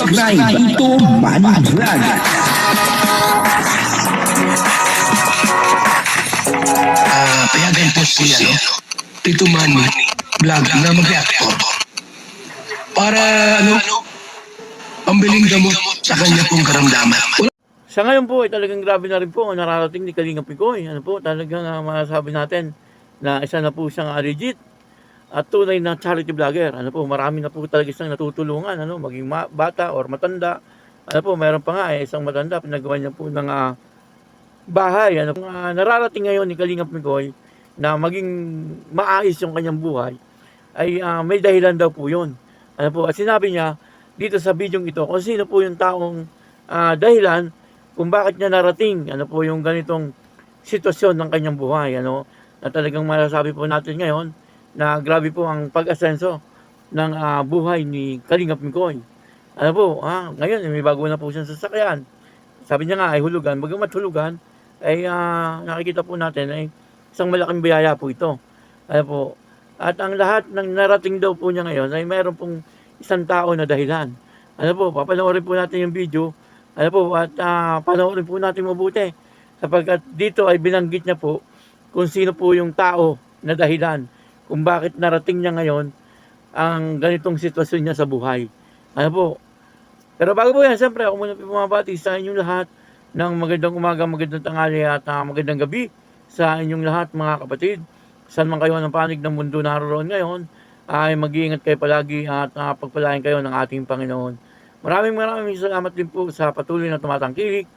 subscribe ito Manny Vlog. Payagan po si Tito Manny Vlog na mag-reactor para pambiling gamot sa kanya pong karamdaman. Sa ngayon po ay talagang grabe na rin po ang nararating ni Kalinga Picoy. Ano po, talagang masasabi natin na isa na po siyang legit at tunay na charity vlogger. Ano po, marami na po talaga siyang natutulungan, maging bata or matanda. Ano po, mayroon pa nga isang matanda, pinagawa niya po ng bahay. Ano po, nararating ngayon ni Kalinga Picoy na maging maayos yung kanyang buhay ay may dahilan daw po yun. Ano po, at sinabi niya dito sa video ito kung sino po yung taong dahilan kung bakit niya narating po yung ganitong sitwasyon ng kanyang buhay, na talagang masasabi po natin ngayon na grabe po ang pag-asenso ng buhay ni Kalinga Picoy. Ano po, ngayon may bago na po siyang sasakyan. Sabi niya nga ay hulugan, bagamat hulugan ay nakikita po natin ay isang malaking biyaya po ito. Ano po, at ang lahat ng narating daw po niya ngayon ay mayroon pong isang tao na dahilan. Ano po, papanoorin po natin yung video. Ano po, at panoorin po natin mabuti. Sapagkat dito ay binanggit niya po kung sino po yung tao na dahilan kung bakit narating niya ngayon ang ganitong sitwasyon niya sa buhay. Ano po. Pero bago po yan, siyempre ako muna pumabati sa inyong lahat ng magandang umaga, magandang tanghali at magandang gabi sa inyong lahat mga kapatid. Saan man kayo ng panig ng mundo naroon ngayon, ay mag-iingat kayo palagi at pagpalain kayo ng ating Panginoon. Maraming salamat din po sa patuloy na tumatangkilik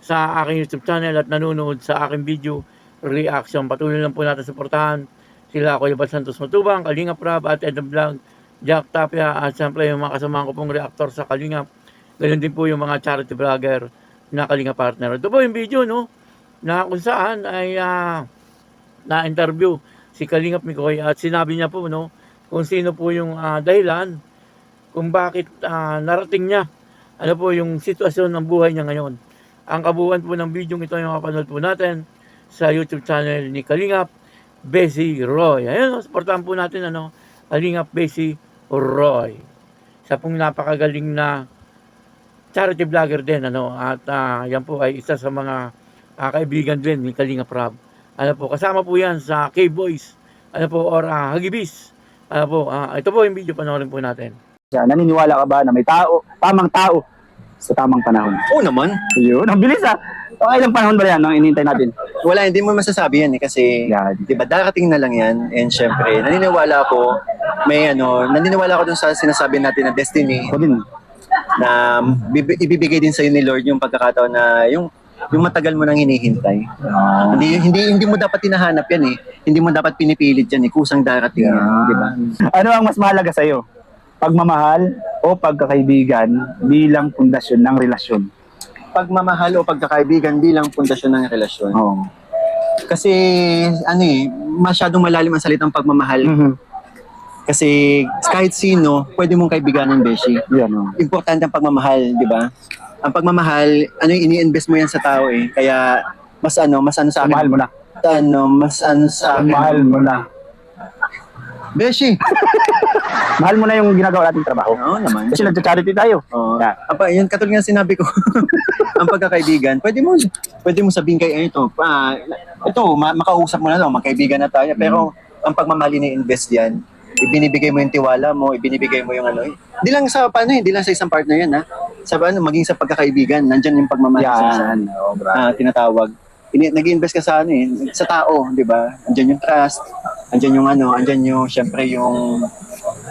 sa aking YouTube channel at nanonood sa aking video reaction. Patuloy lang po natin suportahan sila Kuya Bal Santos Matubang, Kalingap Rab at Ed Vlog, Jack Tapia at siyempre yung mga kasamahan ko pong reactor sa Kalingap. Ganyan din po yung mga charity vlogger na Kalingap partner. Ito po yung video na kung saan ay na-interview si Kalingap Picoy at sinabi niya po kung sino po yung dahilan kung bakit narating niya po yung sitwasyon ng buhay niya ngayon. Ang kabuuan po ng video ito yung mapanood po natin sa YouTube channel ni Kalingap Bessie Roy. Ayun, supportahan po natin Kalingap Bessie Roy. Siya pong napakagaling na charity vlogger din at yan po ay isa sa mga kaibigan din ni Kalingap Rab. Kasama po yan sa K-Boys or Hagibis. Ito po yung video, panoorin po natin. Naniniwala ka ba na may tamang tao sa tamang panahon? Oo naman. Yun, ang bilis Okay, ilang panahon ba yan nang inintay natin? Wala, hindi mo masasabi yan kasi, di ba, darating na lang yan. And syempre, naniniwala ako dun sa sinasabi natin na destiny. Ako din. Na ibibigay din sa'yo ni Lord yung pagkakataon na yung matagal mo nang hinihintay. Hindi mo dapat hinahanap yan eh. Hindi mo dapat pinipilit yan eh. Kusang darating yan, di ba? Ano ang mas mahalaga sa'yo? Pagmamahal o pagkakaibigan bilang pundasyon ng relasyon? Pagmamahal o pagkakaibigan bilang pundasyon ng relasyon. Oo. Kasi, masyadong malalim ang salitang pagmamahal. Mm-hmm. Kasi kahit sino, pwede mong kaibiganin, Beshi. Yan, Importante ang pagmamahal, di ba? Ang pagmamahal, ini-invest mo yan sa tao eh. Kaya, mas sa akin. Mahal mo na. Sa akin. Mahal mo na. Beshi! Mahal mo na yung ginagawa nating trabaho. Oo naman. Kasi nagcha-charity tayo. Oo. Yun, katulad nga sinabi ko, ang pagkakaibigan, pwede mo sabihin kay ito, makausap mo na lang, magkaibigan na tayo. Pero, ang pagmamahal ni-invest yan, ibinibigay mo yung tiwala mo, ibinibigay mo yung hindi lang sa hindi lang sa isang partner yan sa maging sa pagkakaibigan, nandyan yung pagmamahal tinatawag. Nag-invest ka sa sa tao, di ba? Andyan yung trust, andyan yung syempre yung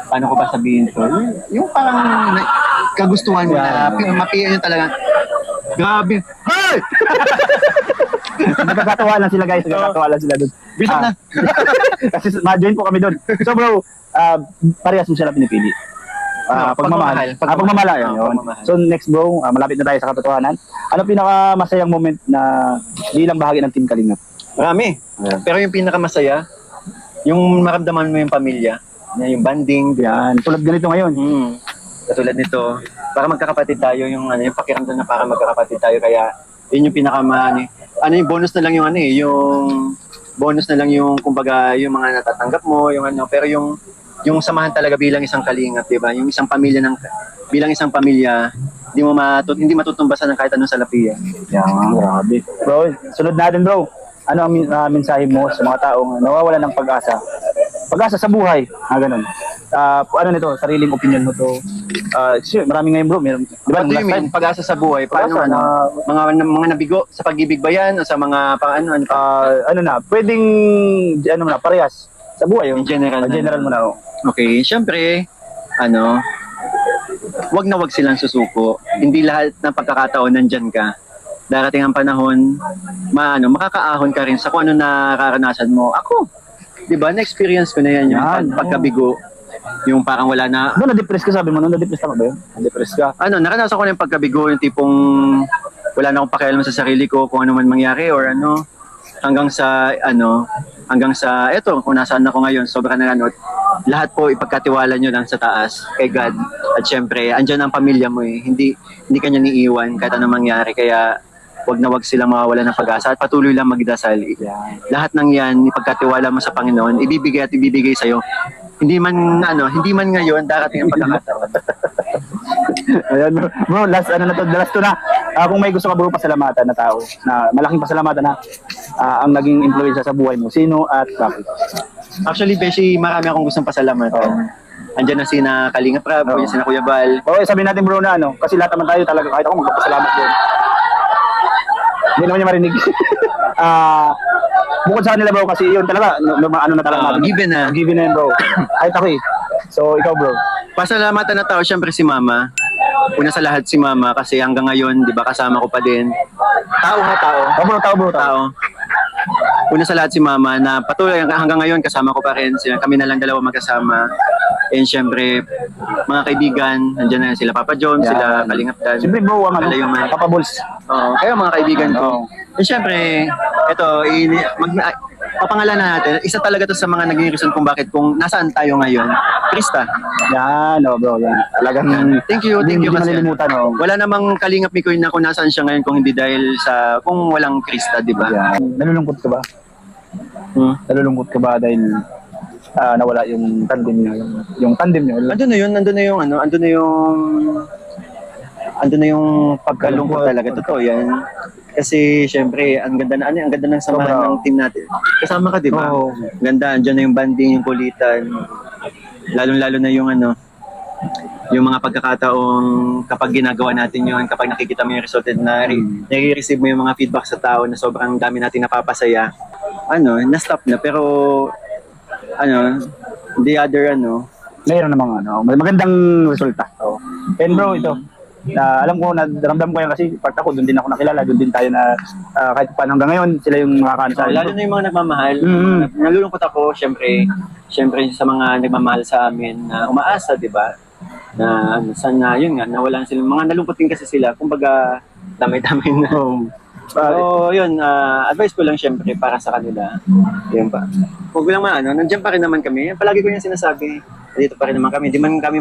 paano ko ba sabihin to? Yung parang kagustuhan mo na mapiyan yung talaga. Grabe. Hey! Nagkakatawa lang sila guys, nagkakatawa lang sila doon. Bisit na. Kasi ma-join po kami doon. So bro, parehas mo sila pinipili. Pagmamahal. Pagmamahal. So next bro, malapit na tayo sa katotohanan. Ano pinakamasayang moment na bilang bahagi ng Team Kalingap? Marami. Pero yung pinakamasaya, yung maramdaman mo yung pamilya, yung banding. Yan, tulad ganito ngayon. Katulad nito, para magkakapatid tayo, yung pakiramdam na para magkakapatid tayo. Kaya yun yung yung bonus na lang yung bonus na lang yung kumbaga yung mga natatanggap mo, pero yung yung samahan talaga bilang isang kalingap, di ba? Yung isang pamilya bilang isang pamilya, hindi matutumbasan ng kahit anong salapian. Yan, grabe. Bro, sunod natin bro. Ano ang mensahe mo sa mga taong nawawalan ng pag-asa? Pag-asa sa buhay, ganun. Ano nito, sariling opinion mo to. Marami ngayon bro, meron. Di ba, What do you mean? Pag-asa sa buhay? Paano, mga nabigo sa pag-ibig ba yan? O sa mga pwedeng, parehas sa buhay. In general mo na. Oh. Okay, syempre, wag na wag silang susuko. Hindi lahat ng pagkakataon nandyan ka. Darating ang panahon, makakaahon ka rin sa kung ano nakaranasan mo. Ako, di ba, na-experience ko na yan yung pagkabigo. Yung parang wala na... Na-depress ka, sabi mo, na-depress ka ba yun? Na-depress ka? Naranasan ko na yung pagkabigo, yung tipong wala na akong pakialam sa sarili ko kung ano man mangyari or hanggang sa eto, kung nasaan ako ngayon, sobrang lahat po ipagkatiwala nyo lang sa taas, kay God. At syempre, andyan ang pamilya mo eh. Hindi kanya niiwan kahit anong mangyari. Kaya wag na wag silang mawawala ng pag-asa at patuloy lang magdasal. Lahat ng yan, ipagkatiwala mo sa Panginoon, ibibigay at ibibigay sa'yo. Hindi man ngayon, darating ang pagkakataon. Ayan bro, last to na. Kung may gusto ka bro pasalamatan na tao, na malaking pasalamatan na ang naging influensya sa buhay mo, sino at bakit? Actually, Beshi, marami akong gustong pasalamatan. Andiyan na sina Kalinga Prab, sina Kuya Bal. Sabihin natin bro na kasi lahat naman tayo talaga, kahit ako magpapasalamat din. Hindi naman niya marinig. Bukod sa kanila bro, kasi yun talaga, na talaga natin. Given na yun bro. Kahit ako eh. So, ikaw bro. Pasalamatan na tao, syempre si Mama. Una sa lahat si Mama kasi hanggang ngayon, di ba, kasama ko pa din. Tao. Tao. Una sa lahat si Mama na patuloy hanggang ngayon kasama ko pa rin. Kami na lang dalawa magkasama. And syempre, mga kaibigan, nandiyan na sila Papa John, sila Kalingap Dan. Siyempre bro, Papa Bulls. Oo, kayo mga kaibigan ko. And syempre, ito, papangalan na natin, isa talaga to sa mga naging reason kung nasaan tayo ngayon. Krista. Yan, bro, yan. Talagang Thank you hindi kasi malilimutan. wala namang Kalingap Mikoy na kung nasaan siya ngayon kung hindi dahil kung walang Krista, di ba? Yan. Nalulungkot ka ba? Nalulungkot ka ba dahil nawala yung tandem niyo, yung tandem niyo? Andun na yung pagkalungkot talaga, totoo yan. Kasi syempre, ang ganda ng samahan ng team natin. Kasama ka, di ba? Ganda, andyan na yung banding, yung kulitan. Lalong-lalo na yung yung mga pagkakataong kapag ginagawa natin yun, kapag nakikita mo yung resulted na nare-receive mo yung mga feedback sa tao na sobrang dami natin napapasaya. Na-stop na, pero the other mayroon namang magandang resulta. And bro, ito, alam ko, naramdam ko yan kasi part ako, doon din ako nakilala, doon din tayo na kahit paano hanggang ngayon, sila yung makakaano. Lalo na yung mga nagmamahal. Nalulungkot ako, syempre sa mga nagmamahal sa amin na umaasa, di ba? Na sana yun nga, nawalan sila. Mga nalungkot din kasi sila, kumbaga damay-damay na. So, yun, advice ko lang syempre para sa kanila. Yun pa. Huwag lang nandiyan pa rin naman kami. Palagi ko yung sinasabi, dito pa rin naman kami. Hindi man kami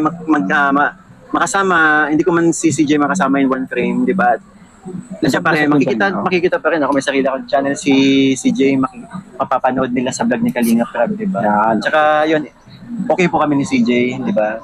makasama, hindi ko man si CJ makasama in one frame, di ba? Nandiyan pa rin, makikita pa rin ako. May sarili akong channel si CJ, mapapanood nila sa vlog ni Kalinga Prab, di ba? Tsaka yun, okay po kami ni CJ, di ba?